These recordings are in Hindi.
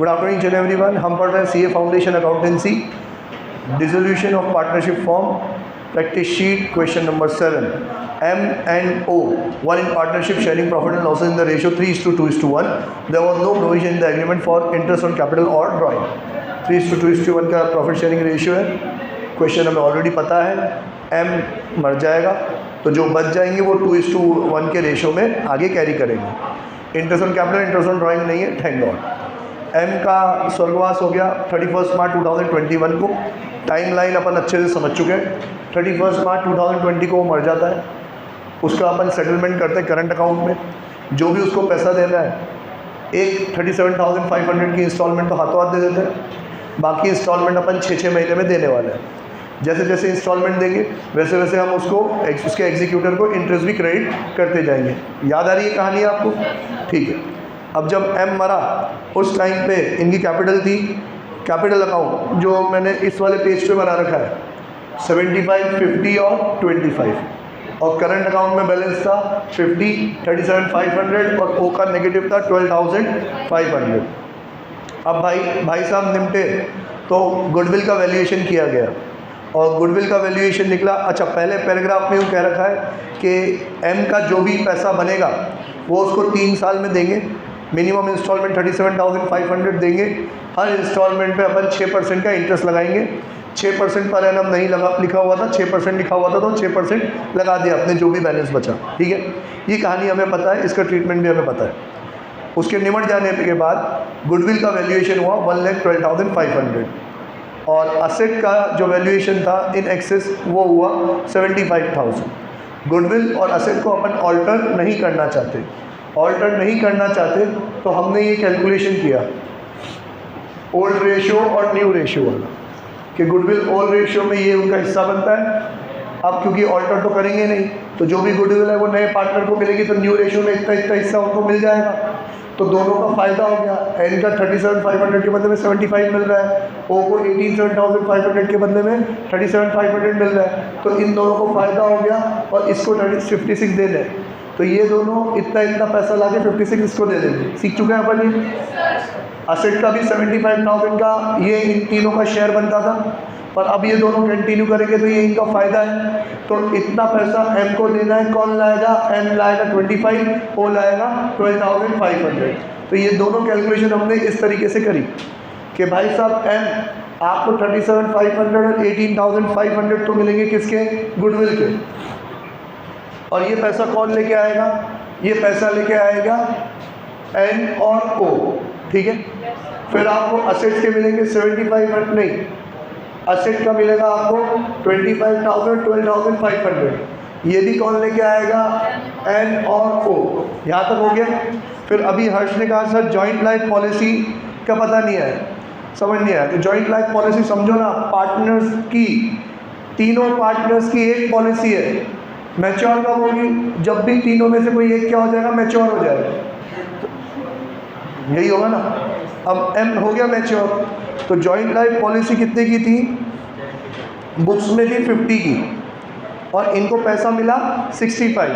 Good afternoon each and everyone. हम पढ़ रहे हैं CA foundation accountancy, dissolution of partnership form, practice sheet, question number 7। M&O, one in partnership sharing profit and losses in the ratio 3:2:1. There was no provision in the agreement for interest on capital or drawing. 3:2:1 का प्रॉफिट शेयरिंग रेशियो है। क्वेश्चन हमें ऑलरेडी पता है, M मर जाएगा तो जो बच जाएंगे वो 2:1 के रेशियो में आगे कैरी करेंगे। Interest on capital, interest on drawing नहीं है, थैंक गॉड। M का स्वर्गवास हो गया 31 मार्च 2021 को। टाइम लाइन अपन अच्छे से समझ चुके हैं। 31 मार्च 2020 को वो मर जाता है, उसका अपन सेटलमेंट करते हैं करंट अकाउंट में। जो भी उसको पैसा देना है, एक 37,500 की इंस्टॉलमेंट तो हाथों हाथ दे देते हैं, बाकी इंस्टॉलमेंट अपन 6 महीने में देने वाले हैं। जैसे जैसे इंस्टॉलमेंट देंगे वैसे वैसे हम उसके एग्जीक्यूटर को इंटरेस्ट भी क्रेडिट करते जाएंगे। याद आ रही है कहानी आपको? ठीक है। अब जब M मरा उस टाइम पे इनकी कैपिटल थी, कैपिटल अकाउंट जो मैंने इस वाले पेज पे बना रखा है 75, 50 और 25, और करंट अकाउंट में बैलेंस था 50, 37,500 और O का नेगेटिव था 12,500। अब भाई साहब निपटे तो गुडविल का वैल्यूएशन किया गया और गुडविल का वैल्यूएशन निकला। अच्छा, पहले पैराग्राफ में यूँ कह रखा है कि M का जो भी पैसा बनेगा वो उसको 3 साल में देंगे। मिनिमम इंस्टॉलमेंट 37,500 देंगे। हर इंस्टॉलमेंट पे अपन 6% का इंटरेस्ट लगाएंगे। 6% पर एनम नहीं लगा लिखा हुआ था, 6% लिखा हुआ था तो 6% लगा दिया अपने जो भी बैलेंस बचा। ठीक है, ये कहानी हमें पता है, इसका ट्रीटमेंट भी हमें पता है। उसके निमट जाने के बाद गुडविल का वैल्यूएशन हुआ 1,12,500 और असेट का जो वैल्यूएशन था इन एक्सेस वो हुआ 75,000। गुडविल और असेट को अपन ऑल्टर नहीं करना चाहते। ऑल्टर नहीं करना चाहते तो हमने ये कैलकुलेशन किया ओल्ड रेशियो और न्यू रेशियो वाला, कि गुडविल ओल्ड रेशियो में ये उनका हिस्सा बनता है। अब क्योंकि ऑल्टर तो करेंगे नहीं तो जो भी गुडविल है वो नए पार्टनर को मिलेगी, तो न्यू रेशियो में इतना इतना हिस्सा उनको मिल जाएगा। तो दोनों का फ़ायदा हो गया। एन का 37,500 के बदले में 75 मिल रहा है, ओ को 18,500 के बदले में 37,500 मिल रहा है, तो इन दोनों को फ़ायदा हो गया और इसको 56 दे दें तो ये दोनों इतना इतना पैसा ला के 56 इसको दे देंगे। सीख चुके हैं अपन ये। असेट का भी 75,000 का ये इन तीनों का शेयर बनता था, पर अब ये दोनों कंटिन्यू करेंगे तो ये इनका फ़ायदा है। तो इतना पैसा M को देना है, कौन लाएगा? M लाएगा 25, O लाएगा 12,500। तो ये दोनों कैलकुलेशन हमने इस तरीके से करी कि भाई साहब M आपको 37,500 और 18,500 तो मिलेंगे किसके? गुडविल के। और ये पैसा कौन लेके आएगा? ये पैसा लेके आएगा N और O। ठीक है। फिर आपको असेट के मिलेंगे 75, नहीं, असेट का मिलेगा आपको 25,000, 12,500। ये भी कौन लेके आएगा? N और O। यहाँ तक हो गया। फिर अभी हर्ष ने कहा सर जॉइंट लाइफ पॉलिसी का पता नहीं है, समझ नहीं आया। तो जॉइंट लाइफ पॉलिसी समझो ना, पार्टनर्स की, तीनों पार्टनर्स की एक पॉलिसी है। मैच्योर कब होगी? जब भी तीनों में से कोई एक क्या हो जाएगा? मैच्योर हो जाएगा। यही होगा ना। अब M हो गया मैच्योर, तो जॉइंट लाइफ पॉलिसी कितने की थी? बुक्स में थी 50 की और इनको पैसा मिला 65।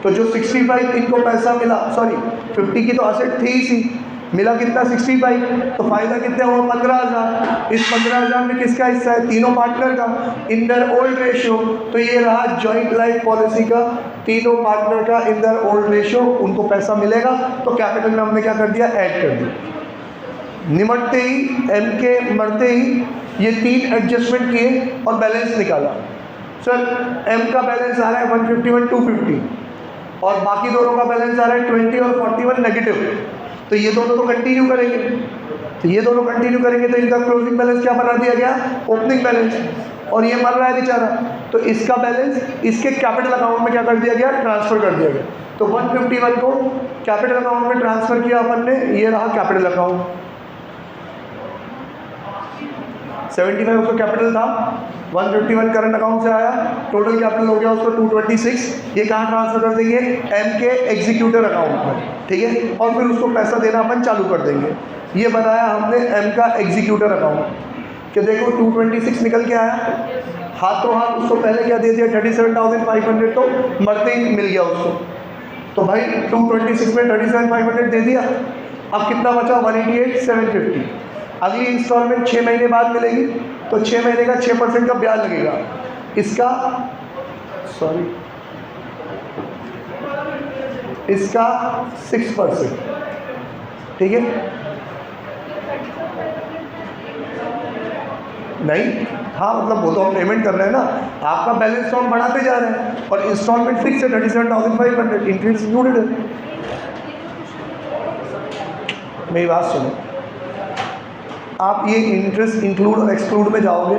तो जो 65 इनको पैसा मिला, सॉरी 50 की तो असेट थी ही सी, मिला कितना? 65। तो फ़ायदा कितना हुआ? 15,000। इस 15,000 में किसका हिस्सा है? तीनों पार्टनर का, इन दर ओल्ड रेशियो। तो ये रहा जॉइंट लाइफ पॉलिसी का, तीनों पार्टनर का इन दर ओल्ड रेशियो, उनको पैसा मिलेगा। तो कैपिटल में हमने क्या कर दिया? ऐड कर दिया। निमटते ही M के मरते ही ये 3 एडजस्टमेंट किए और बैलेंस निकाला। सर M का बैलेंस आ रहा है 151, 250 और बाकी दोनों का बैलेंस आ रहा है 20 और 41 नेगेटिव। तो ये दोनों तो कंटिन्यू करेंगे, तो ये दोनों कंटिन्यू करेंगे तो इनका क्लोजिंग बैलेंस क्या बना दिया गया? Opening balance. और ये मर रहा है बेचारा, तो इसका बैलेंस इसके कैपिटल अकाउंट में क्या कर दिया गया? ट्रांसफ़र कर दिया गया। तो 151 को कैपिटल अकाउंट में ट्रांसफ़र किया अपन ने, ये रहा कैपिटल अकाउंट। 75 उसका कैपिटल था, 151 करंट अकाउंट से आया, टोटल कैपिटल हो गया उसको 226। ये कहाँ ट्रांसफर कर देंगे? M के एग्जीक्यूटर अकाउंट में। ठीक है, और फिर उसको पैसा देना अपन चालू कर देंगे। ये बनाया हमने M का एग्जीक्यूटर अकाउंट कि देखो 226 निकल के आया, हाथों हाथ उसको पहले क्या दे दिया? 37,500 तो मरते ही मिल गया उसको। तो भाई 226 में 37,500 दे दिया, अब कितना बचा 188,750। अगली इंस्टॉलमेंट 6 महीने बाद मिलेगी, तो 6 महीने का 6% का ब्याज लगेगा, इसका 6%, ठीक है। नहीं, हाँ मतलब वो तो हम पेमेंट कर रहे हैं ना, आपका बैलेंस तो हम बढ़ाते जा रहे हैं और इंस्टॉलमेंट फिक्स है 37,500, इंक्रीज इंक्लूडेड है। मेरी बात सुनो, आप ये इंटरेस्ट इंक्लूड और एक्सक्लूड में जाओगे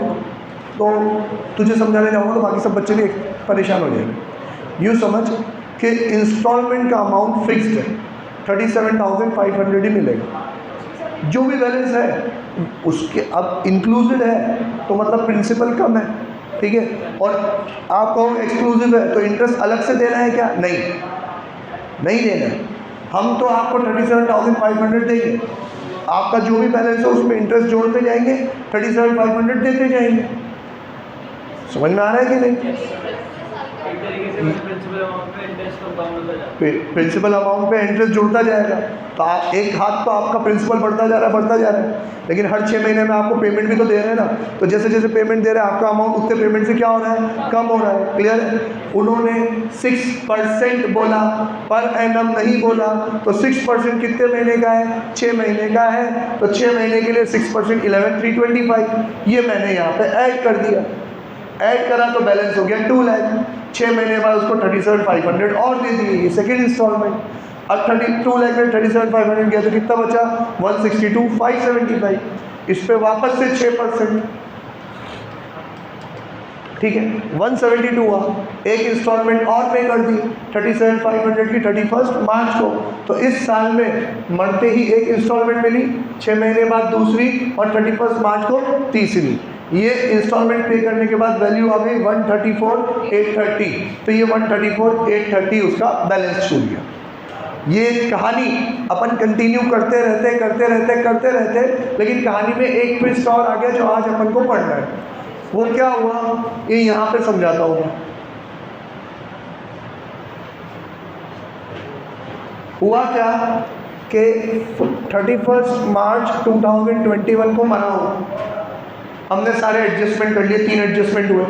तो तुझे समझाने जाऊँगा तो बाकी सब बच्चे भी परेशान हो जाएंगे। यूँ समझ कि इंस्टॉलमेंट का अमाउंट फिक्स्ड है, 37,500 ही मिलेगा। जो भी बैलेंस है उसके अब इंक्लूसिव है तो मतलब प्रिंसिपल कम है, ठीक है। और आप कहो एक्सक्लूसिव है तो इंटरेस्ट अलग से देना है क्या? नहीं देना है। हम तो आपको 37,500 देंगे, आपका जो भी बैलेंस है उसमें इंटरेस्ट जोड़ते जाएंगे, 37,500 देते जाएंगे। समझ में आ रहा है कि नहीं? प्रिंसिपल अमाउंट पे इंटरेस्ट जुड़ता जाएगा, तो एक हाथ तो आपका प्रिंसिपल बढ़ता जा रहा है, लेकिन हर 6 महीने में आपको पेमेंट भी तो दे रहे हैं ना, तो जैसे जैसे पेमेंट दे रहे हैं आपका अमाउंट उतने पेमेंट से क्या हो रहा है? कम हो रहा है। क्लियर है? उन्होंने 6% बोला, पर एनम नहीं बोला, तो 6% कितने महीने का है? 6 महीने का है, तो 6 महीने के लिए 6% 11,325, ये मैंने यहाँ पे ऐड कर दिया। ऐड करा तो बैलेंस हो गया 2 लाख। 6 महीने बाद उसको 37,500 और दे दिए, ये सेकेंड इंस्टॉलमेंट। अब 32 लाख में 37,500 गया तो कितना बचा? 162,575। इस पे वापस से 6%, ठीक है, 172 हुआ। एक इंस्टॉलमेंट और पे कर दी 37,500 की 31 मार्च को, तो इस साल में मरते ही एक इंस्टॉलमेंट मिली, 6 महीने बाद दूसरी और 31 मार्च को तीसरी। ये इंस्टॉलमेंट पे करने के बाद वैल्यू आ गई 134,830, तो ये 134,830 उसका बैलेंस छूट गया। ये कहानी अपन कंटिन्यू करते रहते, लेकिन कहानी में एक ट्विस्ट और आ गया जो आज अपन को पढ़ना है। वो क्या हुआ ये यहाँ पे समझाता हूँ मैं। हुआ क्या कि 31 मार्च 2021 को मना हुआ, हमने सारे एडजस्टमेंट कर लिए, 3 एडजस्टमेंट हुए,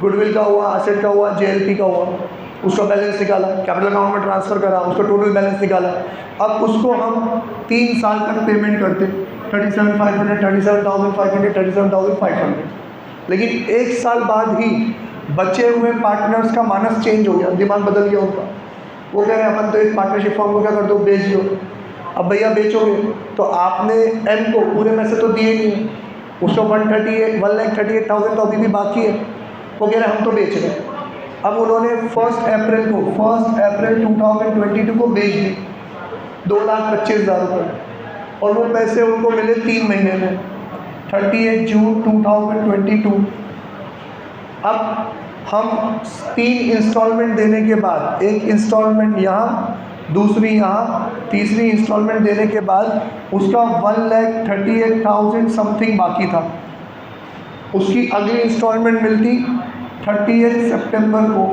गुडविल का हुआ, एसेट का हुआ, जेएलपी का हुआ, उसका बैलेंस निकाला, कैपिटल अकाउंट में ट्रांसफ़र करा, उसका टोटल बैलेंस निकाला। अब उसको हम 3 साल तक पेमेंट करते, 37,500, 37,500, 37,500, लेकिन 1 साल बाद ही बचे हुए पार्टनर्स का मानस चेंज हो गया, दिमाग बदल गया उनका। वो कह रहे हैं अपन तो इस पार्टनरशिप फॉर्म को क्या कर दो, बेच दो। अब भैया बेचोगे तो आपने एम को पूरे पैसे तो दिए नहीं, उसका 1,38,000 तो अभी भी बाकी है। वो कह रहे हैं हम तो बेच रहे हैं। अब उन्होंने 1 अप्रैल 2022 को बेच दी 2,25,000 रुपये, और वो पैसे उनको मिले 3 महीने में, 30 जून 2022। अब हम 3 इंस्टॉलमेंट देने के बाद, एक इंस्टॉलमेंट यहाँ, दूसरी यहाँ, तीसरी इंस्टॉलमेंट देने के बाद उसका 1,38,000 समथिंग बाकी था। उसकी अगली इंस्टॉलमेंट मिलती 30 सितंबर को।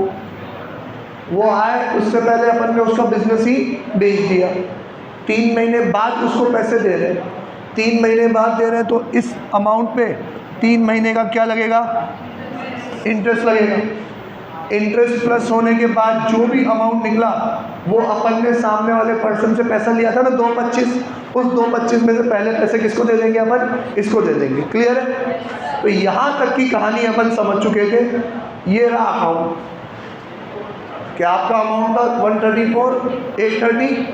वो आए, उससे पहले अपन ने उसका बिजनेस ही बेच दिया। 3 महीने बाद उसको पैसे दे रहे हैं, 3 महीने बाद दे रहे हैं, तो इस अमाउंट पे 3 महीने का क्या लगेगा? इंटरेस्ट लगेगा। इंटरेस्ट प्लस होने के बाद जो भी अमाउंट निकला वो अपन ने सामने वाले पर्सन से पैसा लिया था ना 2,25, उस 2,25 में से पहले पैसे किसको दे देंगे? अपन इसको दे देंगे। क्लियर है? तो यहाँ तक की कहानी अपन समझ चुके थे। ये रहा अकाउंट, क्या आपका अमाउंट था 134,830।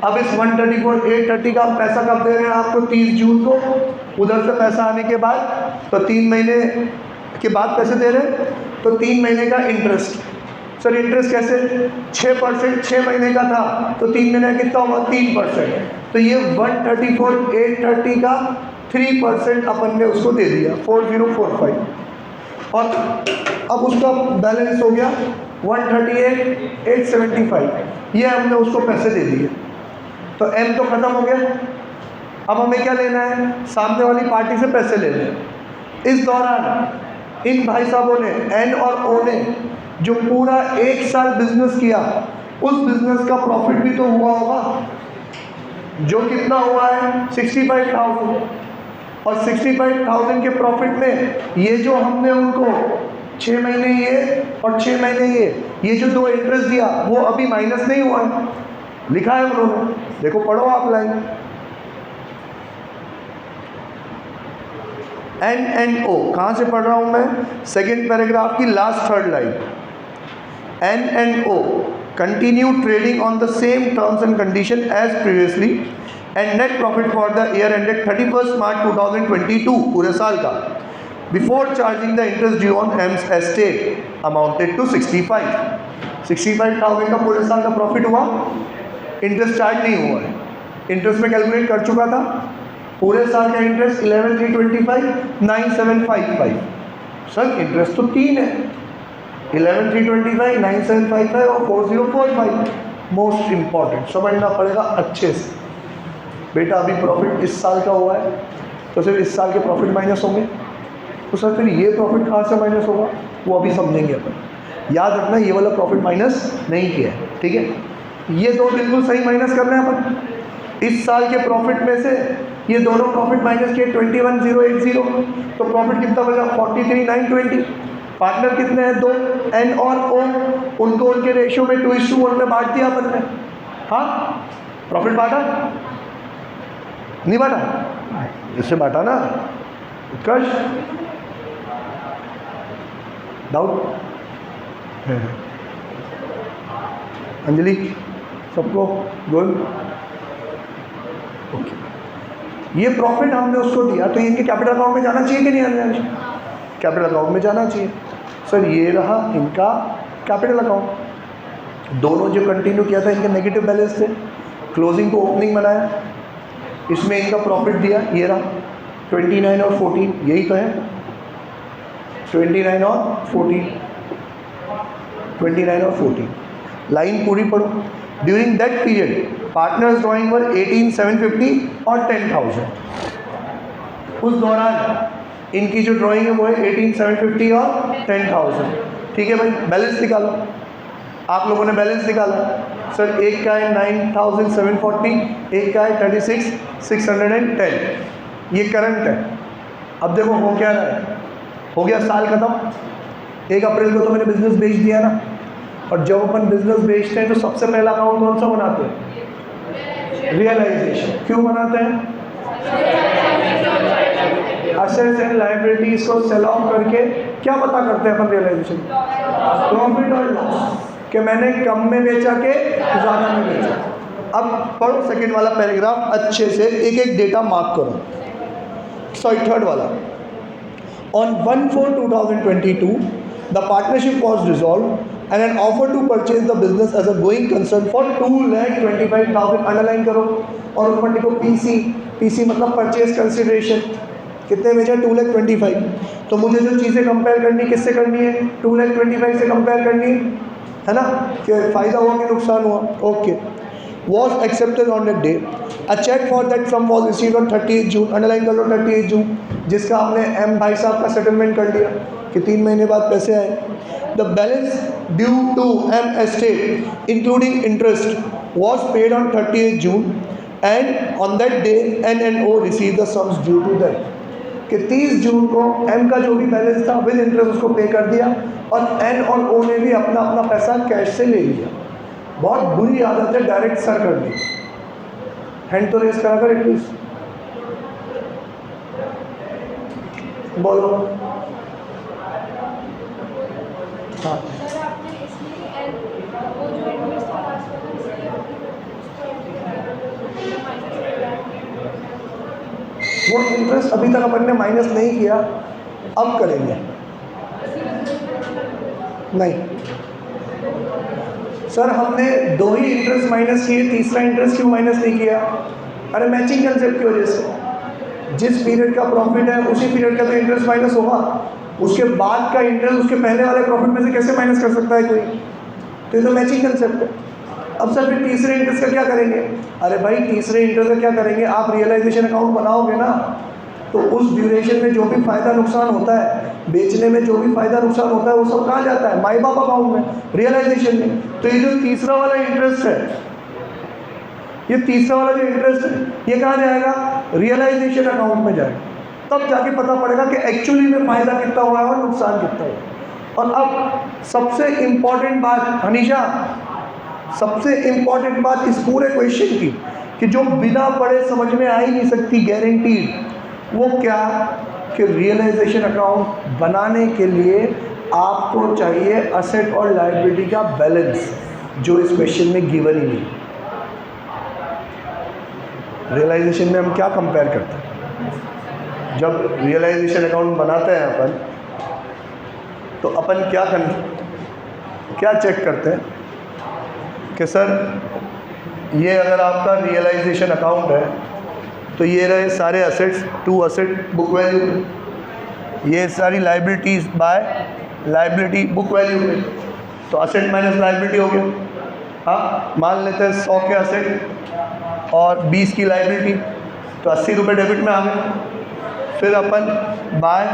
अब इस 134,830 का पैसा कब दे रहे हैं आपको? 30 जून को। उधर से पैसा आने के बाद तो 3 महीने के बाद पैसे दे रहे हैं, तो 3 महीने का इंटरेस्ट। सर इंटरेस्ट कैसे? 6%, 6 महीने का था तो 3 महीने कितना हुआ? 3%। तो ये 134,830 का 3% अपन ने उसको दे दिया, 4045, और अब उसका बैलेंस हो गया 138,875। ये हमने उसको पैसे दे दिए, तो एम तो ख़त्म हो गया। अब हमें क्या लेना है? सामने वाली पार्टी से पैसे लेने हैं। इस दौरान इन भाई साहबों ने, एन और ओ ने, जो पूरा 1 साल बिजनेस किया, उस बिजनेस का प्रॉफिट भी तो हुआ होगा। जो कितना हुआ है 65,000, और 65,000 के प्रॉफिट में ये जो हमने उनको 6 महीने ये और 6 महीने ये जो 2 इंटरेस्ट दिया वो अभी माइनस नहीं हुआ है, लिखा है उन्होंने, देखो पढ़ो आप लाइन। N&O कहाँ से पढ़ रहा हूँ मैं? सेकेंड पैराग्राफ की last third line. N&O continue trading on the same terms and condition as previously and net profit for the year ended 31st March 2022 पूरे साल का before charging the interest due on M's estate amounted to 65,000 का पूरे साल का प्रॉफिट हुआ, इंटरेस्ट चार्ज नहीं हुआ है, इंटरेस्ट में कैलकुलेट कर चुका था, पूरे साल का इंटरेस्ट 11,325 9,755। सर इंटरेस्ट तो 3 है, 11,325 9,755 और 4,045। मोस्ट इम्पॉर्टेंट समझना पड़ेगा अच्छे से बेटा। अभी प्रॉफिट इस साल का हुआ है तो सिर्फ इस साल के प्रॉफिट माइनस होंगे, तो सर फिर ये प्रॉफिट कहाँ से माइनस होगा वो अभी समझेंगे अपन। याद रखना ये वाला प्रॉफिट माइनस नहीं किया है, ठीक है। ये दो बिल्कुल सही माइनस कर रहे हैं अपन। इस साल के प्रॉफिट में से ये दोनों प्रॉफिट माइनस किए 21,080, तो प्रॉफिट कितना बचा 43,920। पार्टनर कितने हैं? 2, N और O, उनको उनके रेशियो में 2:1 में बांट दिया अपन ने। हाँ प्रॉफिट बांटा नहीं बांटा? इससे बांटा ना। उत्कर्ष डाउट? अंजलि सबको गुड ओके। ये प्रॉफिट हमने उसको दिया तो इनके कैपिटल अकाउंट में जाना चाहिए कि नहीं आना चाहिए? कैपिटल अकाउंट में जाना चाहिए। सर ये रहा इनका कैपिटल अकाउंट। दोनों जो कंटिन्यू किया था इनके नेगेटिव बैलेंस थे, क्लोजिंग को ओपनिंग बनाया, इसमें इनका प्रॉफिट दिया, ये रहा 29 और 14, यही तो है 29 और 14, 29 और 14। लाइन पूरी पढ़ो। During that period partners drawing were 18,750 और 10,000। उस दौरान इनकी जो ड्राइंग है वो है 18,750 और 10,000। ठीक है भाई, बैलेंस निकालो। आप लोगों ने बैलेंस निकाला। सर एक का है 9,740, एक का है 36,610। ये करंट है। अब देखो हो क्या रहा है, हो गया साल खत्म। 1 अप्रैल को तो मैंने बिजनेस बेच दिया ना। और जब अपन बिजनेस बेचते हैं तो सबसे पहला अकाउंट कौन सा बनाते हैं? रियलाइजेशन। क्यों बनाते हैं? असेट्स एंड लायबिलिटीज को सेल ऑफ करके क्या पता करते हैं अपन रियलाइजेशन? प्रॉफिट और लॉस, कि मैंने कम में बेचा के ज़्यादा में बेचा। अब पढ़ो सेकेंड वाला पैराग्राफ अच्छे से, एक एक डेटा मार्क करो। सॉरी थर्ड वाला। On 1/4/2022 the partnership was dissolved and an offer to purchase the business as a going concern for 2,25,000 underline करो। और ऊपर लिखो पीसी। पीसी मतलब परचेज कंसिडरेशन। कितने बेचा? 2,25,000। तो मुझे जो चीज़ें कंपेयर करनी किससे करनी है? 2,25,000 से कंपेयर करनी है ना, कि फ़ायदा हुआ कि नुकसान हुआ। Okay. Was accepted on that day. A cheque for that sum was received on 30 June. Underline कर लो 30 जून, जिसका हमने एम भाई साहब का सेटलमेंट कर लिया कि 3 महीने बाद पैसे आए। The balance due to M estate including interest was paid on 30th June and on that day N&O received the sums due to them। कि 30 जून को M का जो भी बैलेंस था विद इंटरेस्ट उसको पे कर दिया और N और O ने भी अपना अपना पैसा कैश से ले लिया। बहुत बुरी आदत है डायरेक्ट सर करने। हैंड तो रेस करा कर एटलीस्ट, बोलो। हाँ वो इंटरेस्ट अभी तक अपन ने माइनस नहीं किया, अब करेंगे। नहीं सर, हमने 2 ही इंटरेस्ट माइनस किए, तीसरा इंटरेस्ट क्यों माइनस नहीं किया? अरे मैचिंग कंसेप्ट की वजह से। जिस पीरियड का प्रॉफिट है उसी पीरियड का तो इंटरेस्ट माइनस होगा। उसके बाद का इंटरेस्ट उसके पहले वाले प्रॉफिट में से कैसे माइनस कर सकता है कोई? तो ये तो मैचिंग कंसेप्ट है। अब सर फिर तीसरे इंटरेस्ट का क्या करेंगे? अरे भाई तीसरे इंटरेस्ट का क्या करेंगे? आप रियलाइजेशन अकाउंट बनाओगे ना, तो उस ड्यूरेशन में जो भी फ़ायदा नुकसान होता है, बेचने में जो भी फ़ायदा नुकसान होता है, वो सब कहाँ जाता है? माई बाप अकाउंट में, रियलाइजेशन में। तो ये जो तीसरा वाला इंटरेस्ट है ये तीसरा वाला जो इंटरेस्ट है ये कहाँ जाएगा? रियलाइजेशन अकाउंट में जाएगा। तब जाके पता पड़ेगा कि एक्चुअली में फ़ायदा कितना हुआ है और नुकसान कितना हुआ। और अब सबसे इम्पॉर्टेंट बात हनीशा, सबसे इम्पॉर्टेंट बात इस पूरे क्वेश्चन की कि जो बिना पढ़े समझ में आ ही नहीं सकती गारंटीड, वो क्या कि रियलाइजेशन अकाउंट बनाने के लिए आपको चाहिए असेट और लायबिलिटी का बैलेंस, जो इस क्वेश्चन में गिवन ही नहीं। रियलाइजेशन में हम क्या कंपेयर करते हैं? जब रियलाइजेशन अकाउंट बनाते हैं अपन, तो अपन क्या चेक करते हैं कि सर ये अगर आपका रियलाइजेशन अकाउंट है तो ये रहे सारे assets to asset book value, ये सारी liabilities by liability book value पे, तो असेट माइनस लाइबिलिटी हो गया। हाँ, मान लेते हैं 100 के असेट और 20 की लाइबिलिटी, तो 80 रुपये डेबिट में आ गए। फिर अपन बाय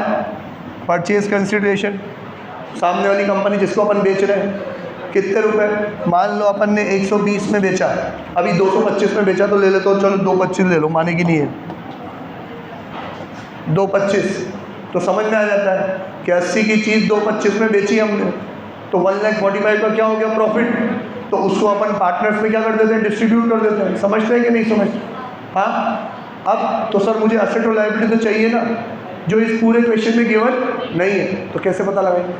परचेज कंसिडरेशन, सामने वाली कंपनी जिसको अपन बेच रहे हैं कितने रुपए, मान लो अपन ने 120 में बेचा, अभी 225 में बेचा तो ले लेते हो, चलो 225 ले लो, माने की नहीं है 225, तो समझ में आ जाता है कि 80 की चीज़ 225 में बेची हमने, तो 1,45,000 का क्या हो गया प्रॉफिट। तो उसको अपन पार्टनर्स में क्या कर देते हैं? डिस्ट्रीब्यूट कर देते हैं। समझते हैं कि नहीं समझते? हाँ, अब तो सर मुझे असेट और लायबिलिटी तो चाहिए ना, जो इस पूरे क्वेश्चन में गिवन नहीं है, तो कैसे पता लगाएंगे?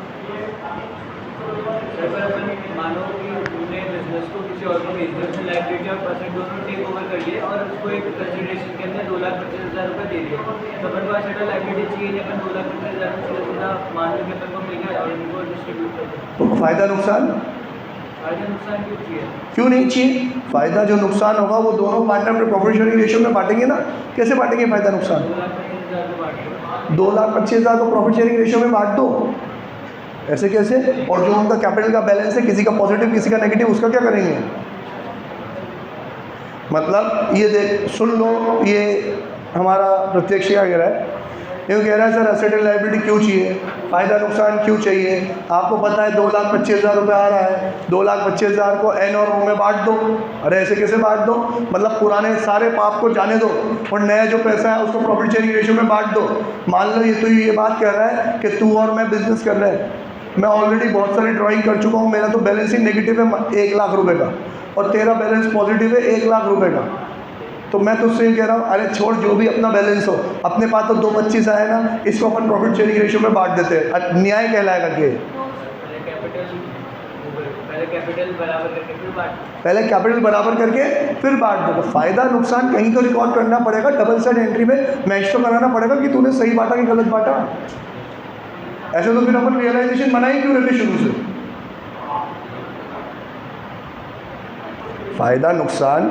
मानो कि तुमने बिजनेस को किसी और को बेच दिया, लायबिलिटी और परसेंट दोनों टेक ओवर कर लिए और उसको एक कंसिडरेशन के अंदर 2,25,000 रुपये दे दिए, तो अपन को असेट और लायबिलिटी चाहिए नहीं, अपन 2,25,000 रुपये सीधा मान लो कि अपन को मिल गया और इनको डिस्ट्रीब्यूट कर दिया। तो फ़ायदा नुकसान क्यों चाहिए? क्यों नहीं चाहिए? फ़ायदा जो नुकसान होगा वो दोनों पार्टनर में प्रॉफिट शेयरिंग रेशियो में बांटेंगे ना। कैसे बांटेंगे फ़ायदा नुकसान? 2,25,000 को प्रॉफिट शेयरिंग रेशियो में बांट दो। ऐसे कैसे? और जो उनका कैपिटल का बैलेंस है, किसी का पॉजिटिव किसी का नेगेटिव, उसका क्या करेंगे? मतलब ये देख सुन लो, ये हमारा प्रत्यक्ष क्या कह रहा है, यूँ कह रहा है सर असेट एंड लायबिलिटी क्यों चाहिए, फ़ायदा नुकसान क्यों चाहिए? आपको पता है 2,25,000 रुपये आ रहा है, 2,25,000 को एन और ओ में बांट दो। अरे ऐसे कैसे बांट दो? मतलब पुराने सारे पाप को जाने दो और नया जो पैसा है उसको प्रॉफिट शेयरिंग रेशियो में बांट दो। मान लो ये बात कह रहा है कि तू और मैं बिजनेस कर रहे हैं, मैं ऑलरेडी बहुत सारी ड्राइंग कर चुका हूँ, मेरा तो बैलेंस ही नेगेटिव है 1 लाख रुपए का और तेरा बैलेंस पॉजिटिव है 1 लाख रुपए का। तो मैं तुझसे ये कह रहा हूँ, अरे छोड़ जो भी अपना बैलेंस हो, अपने पास तो 2,25 आया ना, इसको अपन प्रॉफिट शेयरिंग रेशियो में बांट देते हैं। न्याय कहलाएगा कि पहले कैपिटल बराबर करके फिर बांट दो। तो फ़ायदा नुकसान कहीं तो रिकॉर्ड करना पड़ेगा, डबल साइड एंट्री में मैच तो कराना पड़ेगा कि तूने सही बांटा कि गलत बांटा। ऐसे तो फिर अपन रियलाइजेशन बनाए क्यों रहते शुरू से? फ़ायदा नुकसान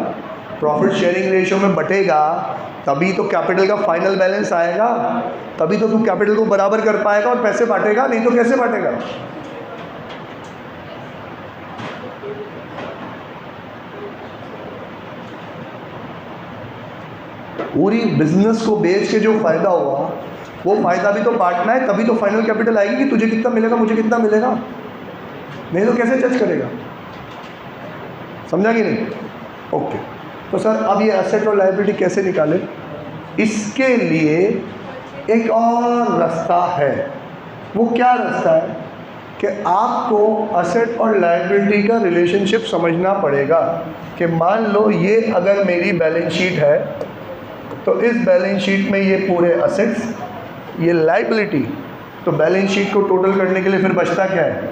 प्रॉफिट शेयरिंग रेशियो में बटेगा, तभी तो कैपिटल का फाइनल बैलेंस आएगा, तभी तो तू कैपिटल को बराबर कर पाएगा और पैसे बांटेगा, नहीं तो कैसे बांटेगा? पूरी बिजनेस को बेच के जो फ़ायदा हुआ वो फ़ायदा भी तो बांटना है, तभी तो फाइनल कैपिटल आएगी कि तुझे कितना मिलेगा मुझे कितना मिलेगा, नहीं तो कैसे जज करेगा? समझा कि नहीं? ओके, तो सर अब ये एसेट और लायबिलिटी कैसे निकालें? इसके लिए एक और रास्ता है। वो क्या रास्ता है कि आपको असेट और लायबिलिटी का रिलेशनशिप समझना पड़ेगा कि मान लो ये अगर मेरी बैलेंस शीट है तो इस बैलेंस शीट में ये पूरे असेट्स, ये लायबिलिटी, तो बैलेंस शीट को टोटल करने के लिए फिर बचता क्या है?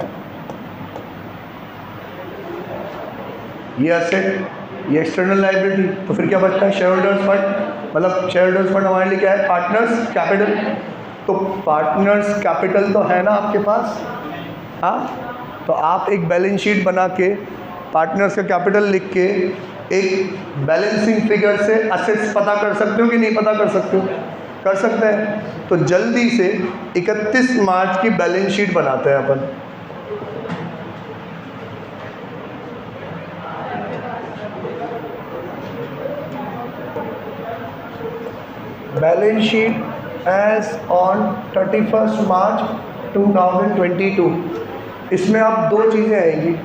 ये असेट, ये एक्सटर्नल लायबिलिटी, तो फिर क्या बचता है? Share holders fund. मतलब शेयर होल्डर्स फंड हमारे लिए क्या है? Partners capital. तो पार्टनर्स कैपिटल तो है ना आपके पास, हाँ, तो आप एक बैलेंस शीट बना के पार्टनर्स का कैपिटल लिख के एक बैलेंसिंग फिगर से असेट्स पता कर सकते हो कि नहीं पता कर सकते हो? कर सकते हैं। तो जल्दी से 31 मार्च की बैलेंस शीट बनाते हैं अपन। बैलेंस शीट एज ऑन 31 मार्च 2022। इसमें अब दो चीज़ें आएंगी,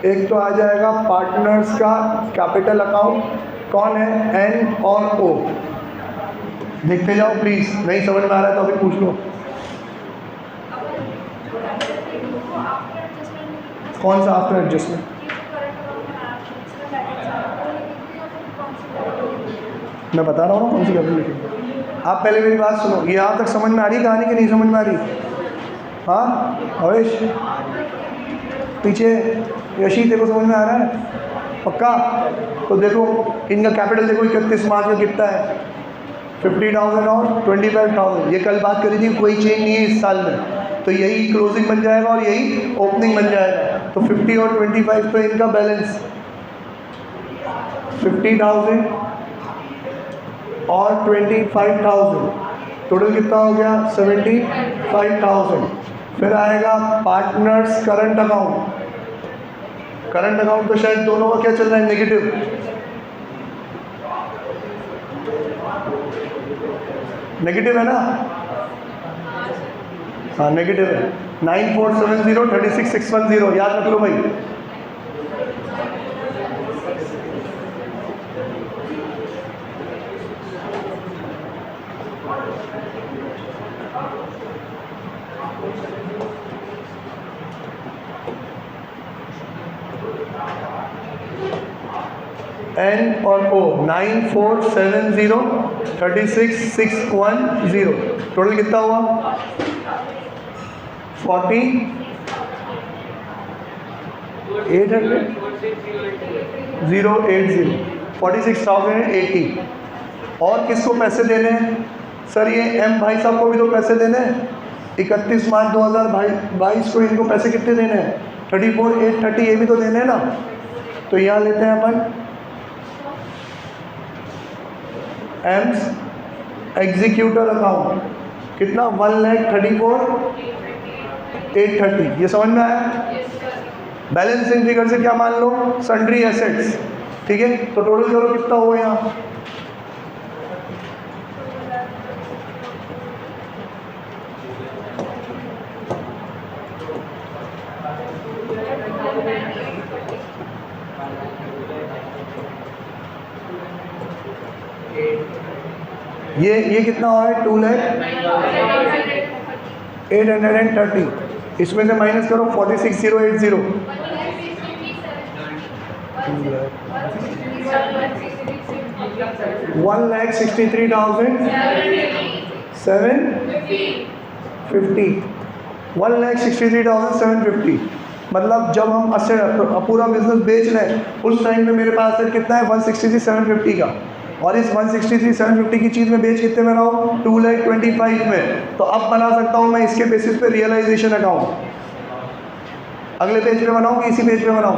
एक तो आ जाएगा पार्टनर्स का कैपिटल अकाउंट, कौन है, एन और ओ? देखते जाओ प्लीज़, नहीं समझ में आ रहा है तो अभी पूछ लो। कौन सा आफ्टर एडजस्टमेंट? मैं बता रहा हूँ ना कौन सी कैपिटल लिखेंगे। आप पहले मेरी बात सुनो, ये यहाँ तक समझ में आ रही है कहानी कि नहीं समझ में आ रही? हाँ हवेश, पीछे यशी, देखो समझ में आ रहा है पक्का? तो देखो इनका कैपिटल देखो 31 मार्च में कितना है, 50,000 और 25,000। ये कल बात करी थी, कोई चेंज नहीं है इस साल में, तो यही क्लोजिंग बन जाएगा और यही ओपनिंग बन जाएगा। तो 50 और 25 पे इनका बैलेंस 50,000 और 25,000, टोटल कितना हो गया 75,000। फिर आएगा partners current account. Current account तो शायद दोनों का क्या चल रहा है, नेगेटिव। नेगेटिव है ना? हाँ नेगेटिव है। 9470 36610 याद रख लो भाई। एन और ओ 9470 36610, टोटल कितना हुआ 46,080। और किसको पैसे देने हैं सर? ये एम भाई साहब को भी तो पैसे देने हैं। 31 मार्च 2022 को इनको पैसे कितने देने हैं, 34,830, ये भी तो देने हैं ना। तो यहाँ लेते हैं अपन एम्स एग्जीक्यूटर अकाउंट, कितना 1,34,830। ये समझ में आया? बैलेंस इन फिगर से क्या मान लो, सन्ड्री एसेट्स, ठीक है। तो टोटल करो कितना हुआ यहाँ, ये कितना हुआ है 2,08,30। इसमें से माइनस करो 46,080, 1,63,750, 1,63,750। मतलब जब हम पूरा बिजनेस बेच रहे हैं उस टाइम में मेरे पास एसेट कितना है 163,750 का, और इस 163,750 की चीज़ में बेच कितने में रहा हूँ 2,25,000 में। तो अब बना सकता हूँ मैं इसके बेसिस पे रियलाइजेशन अकाउंट। अगले पेज पे बनाऊँ कि इसी पेज पे बनाऊँ?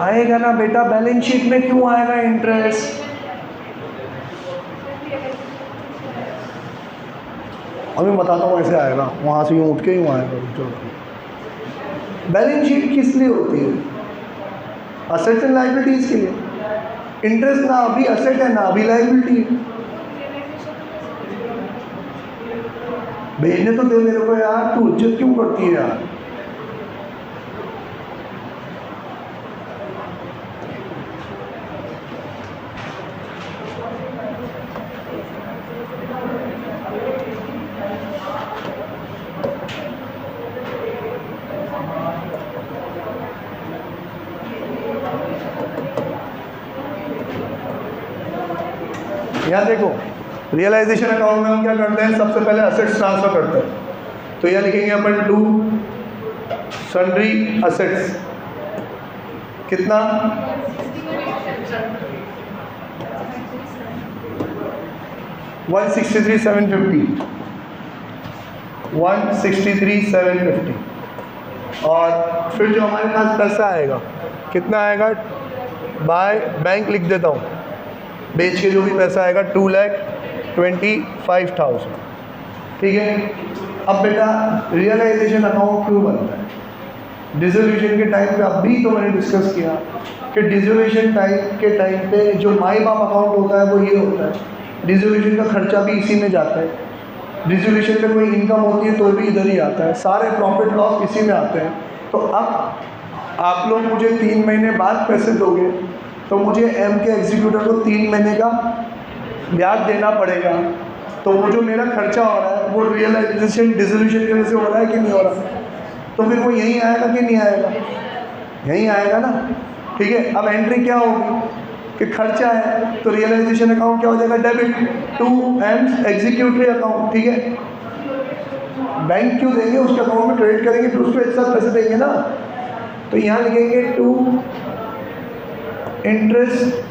आएगा ना बेटा, बैलेंस शीट में क्यों आएगा इंटरेस्ट? अभी बताता हूँ कैसे आएगा, वहाँ से यूँ उठ के यूँ आएगा। बैलेंस शीट किस लिए होती है? असेट्स एंड लायबिलिटीज़ के लिए। इंटरेस्ट ना अभी असेट है ना अभी लायबिलिटी है। भेजने तो दे मेरे को यार, तू इज्जत क्यों करती है यार? यहाँ देखो रियलाइजेशन अकाउंट में हम क्या करते हैं, सबसे पहले असेट्स ट्रांसफर करते हैं। तो यह लिखेंगे अपन टू सन्ड्री असेट्स, कितना 163,750, और फिर जो हमारे पास पैसा आएगा कितना आएगा, बाय बैंक लिख देता हूँ, बेच के जो भी पैसा आएगा 2,25,000, ठीक है। अब बेटा रियलाइजेशन अकाउंट क्यों बनता है? डिसोल्यूशन के टाइम पे अभी तो मैंने डिस्कस किया कि डिसोल्यूशन के टाइम पे जो माई बाप अकाउंट होता है वो ये होता है, डिसोल्यूशन का खर्चा भी इसी में जाता है, डिसोल्यूशन में कोई इनकम होती है तो भी इधर ही आता है, सारे प्रॉफिट लॉस इसी में आते हैं। तो अब आप लोग मुझे 3 महीने बाद पैसे दोगे तो मुझे एम के एग्जीक्यूटर को 3 महीने का ब्याज देना पड़ेगा। तो वो जो मेरा खर्चा हो रहा है वो रियलाइजेशन डिसोल्यूशन की वजह से हो रहा है कि नहीं हो रहा? तो फिर वो यहीं आएगा कि नहीं आएगा? यहीं आएगा ना। ठीक है, अब एंट्री क्या होगी कि खर्चा है, तो रियलाइजेशन अकाउंट क्या हो जाएगा? Debit to Ames executory account. ठीक है, बैंक क्यों देंगे, उसके अकाउंट में क्रेडिट करेंगे फिर उसको एक साथ पैसे देंगे ना। तो यहाँ लिखेंगे to interest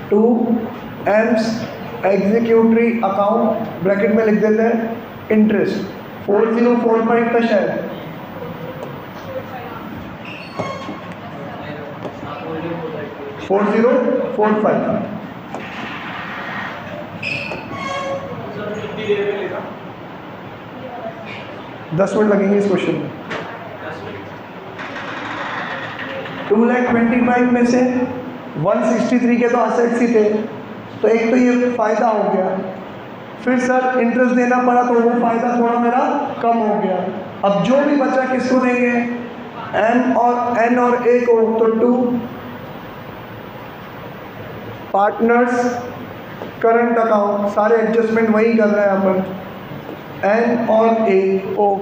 to Ames executory account, bracket में लिख देते हैं इंटरेस्ट 4045 का शायद 4045। दस मिनट लगेंगे इस क्वेश्चन में। 2,25,000 में से 163 के तो असेट्स ही थे, तो एक तो ये फ़ायदा हो गया। फिर सर इंटरेस्ट देना पड़ा तो वो फ़ायदा थोड़ा मेरा कम हो गया। अब जो भी बचा किसको देंगे? एम और एन और ए को। तो टू पार्टनर्स करंट अकाउंट, सारे एडजस्टमेंट वही कर रहे हैं अपन। एन और ए ओ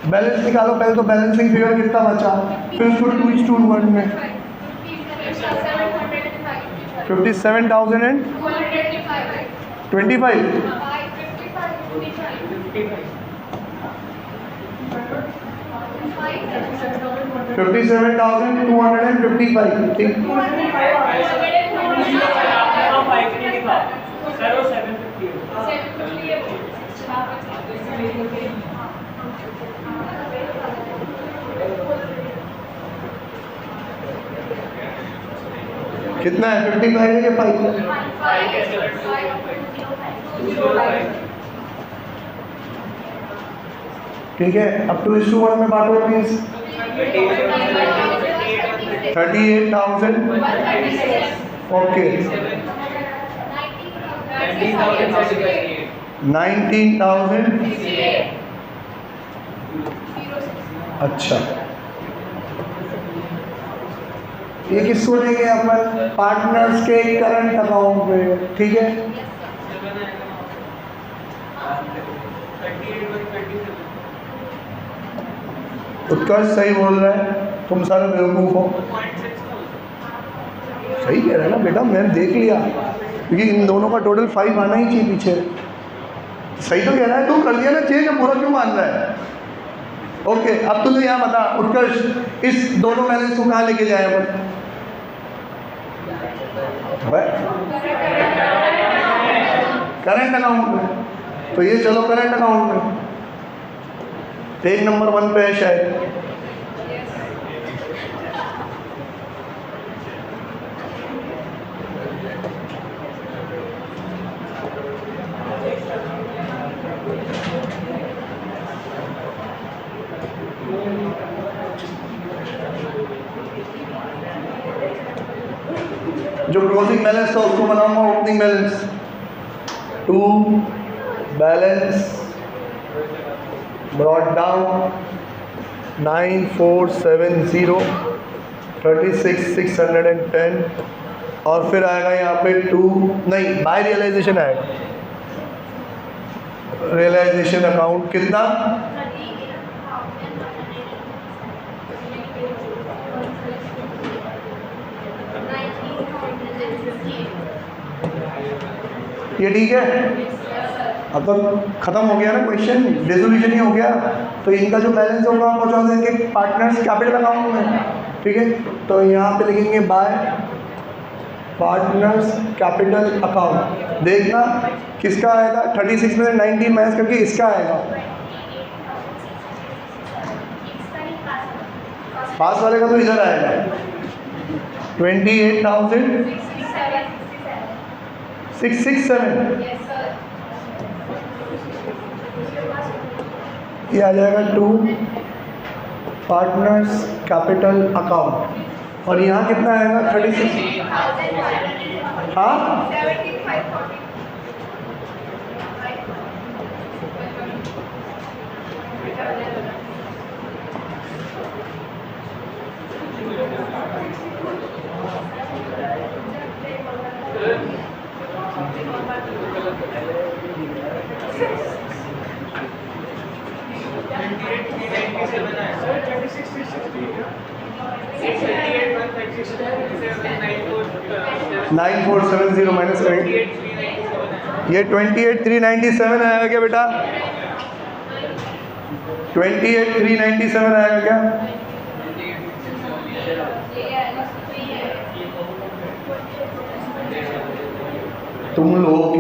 बैलेंस निकालो पहले, तो बैलेंसिंग फिगर कितना बचा, फिर उसको 2:1 में 57,000 एंड 25 57,255। ठीक, कितना है? 55 है कि 5 है? ठीक है, अब 2:1 में बांटो प्लीज। 38,000 ओके, 19,000। अच्छा, ये किसको देंगे अपन? पार्टनर्स के करंट अकाउंट में। ठीक है, उत्कर्ष सही बोल रहा है, तुम सारे बेवकूफ़ हो। सही कह रहा है ना बेटा, मैंने देख लिया, क्योंकि इन दोनों का टोटल 5 आना ही चाहिए पीछे। सही तो कह रहा है, तू कर लिया ना चेंज, बुरा क्यों मान रहा है? ओके, अब तुझे यहाँ बता उत्कर्ष, इस दोनों बैलेंस को कहाँ लेके जाए अपन? करंट अकाउंट में। तो ये चलो करंट अकाउंट में, पेज नंबर 1 पे है शायद। जो क्लोजिंग बैलेंस था उसको बनाऊंगा opening balance. To balance brought down 9470 36,610, और फिर आएगा यहाँ पे 2 नहीं बाय रियलाइजेशन आएगा। रियलाइजेशन अकाउंट कितना? ये ठीक है। अब तो ख़त्म हो गया ना क्वेश्चन, रेजोल्यूशन ही हो गया। तो इनका जो बैलेंस होगा हम पहुँचा देंगे पार्टनर्स कैपिटल अकाउंट में। ठीक है, तो यहाँ पे लिखेंगे बाय पार्टनर्स कैपिटल अकाउंट। देखना किसका आएगा, 36 में 19 माइनस करके इसका आएगा। पास वाले का तो इधर आएगा 28,667। ये आ जाएगा 2 पार्टनर्स कैपिटल अकाउंट, और यहाँ कितना आएगा 36। हाँ 9470 माइनस करेंगे, ये 28,397 आएगा क्या बेटा? 28,397 आएगा क्या? तुम लोगों के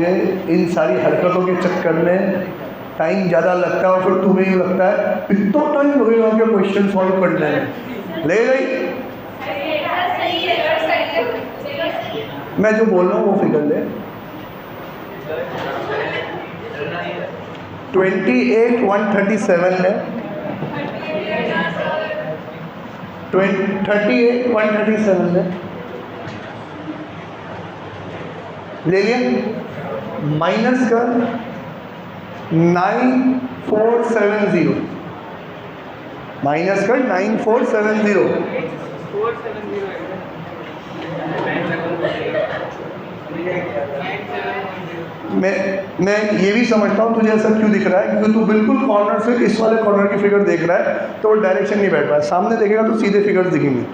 इन सारी हरकतों के चक्कर में टाइम ज़्यादा लगता है और फिर तुम्हें ये लगता है इतना टाइम लगेगा क्या क्वेश्चन सॉल्व करने में। ले गई, मैं जो बोल रहा हूँ वो फिगर ले। 28,137 है, 38,137 है, ले लिया, माइनस कर 9470, माइनस कर 9470। मैं ये भी समझता हूँ तुझे ऐसा क्यों दिख रहा है, क्योंकि तू बिल्कुल कॉर्नर से इस वाले कॉर्नर की फिगर देख रहा है तो वो डायरेक्शन नहीं बैठ रहा है। सामने देखेगा तो सीधे फिगर्स दिखेंगे।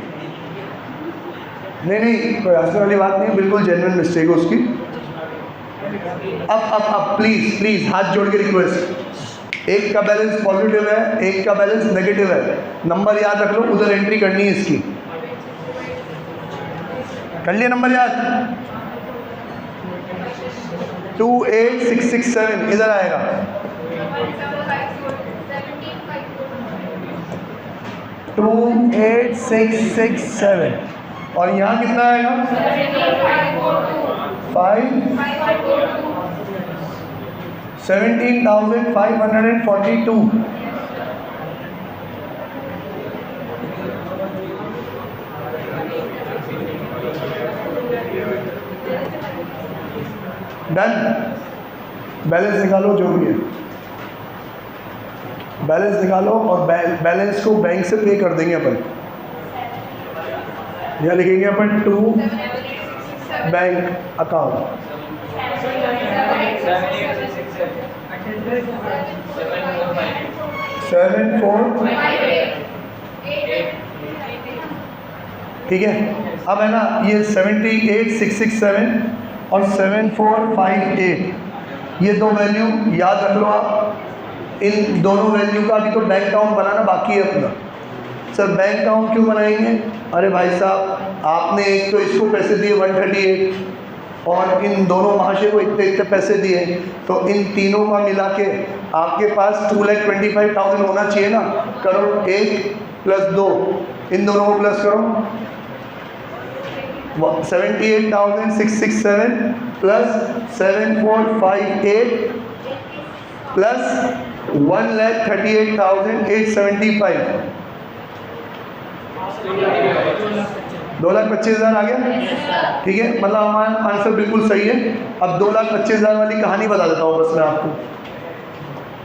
नहीं कोई हंसने वाली बात नहीं है, बिल्कुल जेन्युइन मिस्टेक है उसकी। अब प्लीज़ हाथ जोड़ के रिक्वेस्ट, एक का बैलेंस पॉजिटिव है, एक का बैलेंस नेगेटिव है, नंबर याद रख लो, उधर एंट्री करनी है इसकी। कर लिया नंबर याद? 28,667 इधर आएगा, 28,667 और यहाँ कितना आएगा? 17,542। डन। बैलेंस निकालो, जो भी है बैलेंस निकालो और बैलेंस को बैंक से पे कर देंगे अपन। यहाँ लिखेंगे अपन टू बैंक अकाउंट, 74, ठीक है। अब है ना ये 78,667 और 7458, ये दो वैल्यू याद रख लो आप। इन दोनों वैल्यू का अभी तो बैंक अकाउंट बनाना बाकी है अपना। सर बैंक अकाउंट क्यों बनाएंगे? अरे भाई साहब, आपने एक तो इसको पैसे दिए 138 और इन दोनों महाशय को इतने इतने पैसे दिए, तो इन तीनों का मिला के आपके पास 2,25,000 होना चाहिए ना। करो 1 + 2, इन दोनों को प्लस करो, 78,667 प्लस 7458 प्लस 1,38,875, 2,25,000 आ गया। ठीक है, मतलब हमारा आंसर बिल्कुल सही है। अब 2,25,000 वाली कहानी बता देता हूँ बस मैं आपको।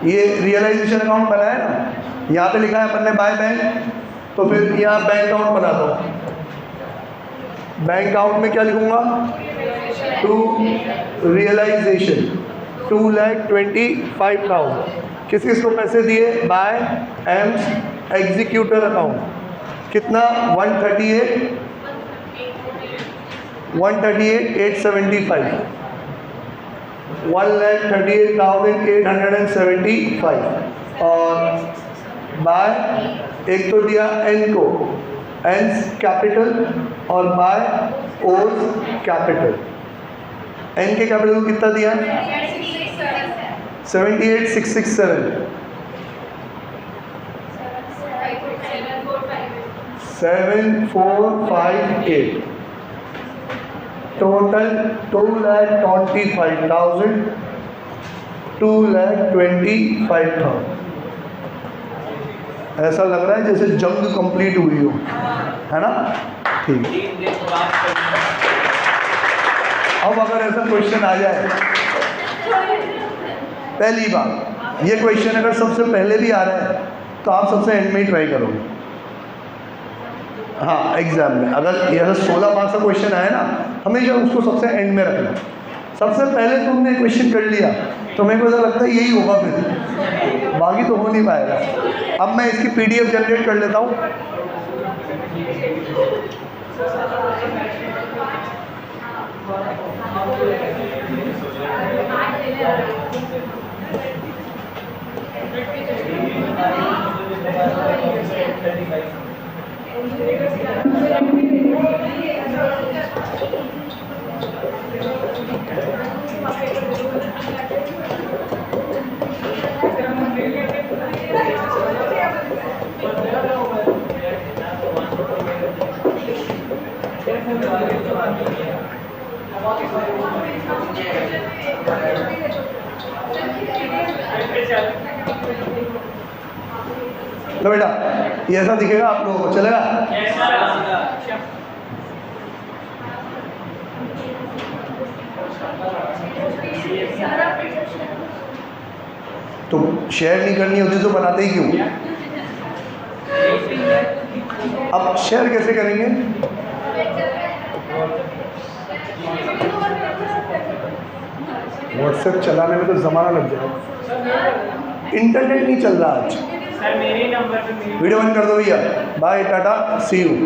ये रियलाइजेशन अकाउंट बनाया ना, यहाँ पे लिखा है अपन ने बाय बैंक, तो फिर यहाँ बैंक अकाउंट बना दो। बैंक अकाउंट में क्या लिखूँगा? To realisation 2,25,000। किस किस को पैसे दिए? By Ames executor account. कितना? 138,875, 1,38,875। और बाय एक तो दिया एन को, एन्स कैपिटल, और बाय ओज कैपिटल। एन के कैपिटल को कितना दिया? 78,667, 7458, टोटल 2,25,000, 2,25,000। ऐसा लग रहा है जैसे जंग कंप्लीट हुई हो, है ना? ठीक। अब अगर ऐसा क्वेश्चन आ जाए, पहली बात ये क्वेश्चन अगर सबसे पहले भी आ रहा है तो आप सबसे एंड में ही ट्राई करोगे। हाँ, एग्जाम में अगर यह 16 मार्क्स का क्वेश्चन आया ना, हमेशा उसको सबसे एंड में रखना। सबसे पहले तुमने क्वेश्चन कर लिया तो मेरे को ऐसा लगता है यही होगा फिर। बाकी तो हो नहीं पाएगा। अब मैं इसकी PDF जनरेट कर लेता हूँ। तो बेटा ये ऐसा दिखेगा आप लोगों को, चलेगा? तो शेयर नहीं करनी होती तो बनाते ही क्यों? अब शेयर कैसे करेंगे? व्हाट्सएप चलाने में तो ज़माना लग जाएगा, इंटरनेट नहीं चल रहा आज। सर मेरे नंबर पे वीडियो बंद कर दो भैया। Bye tata see you.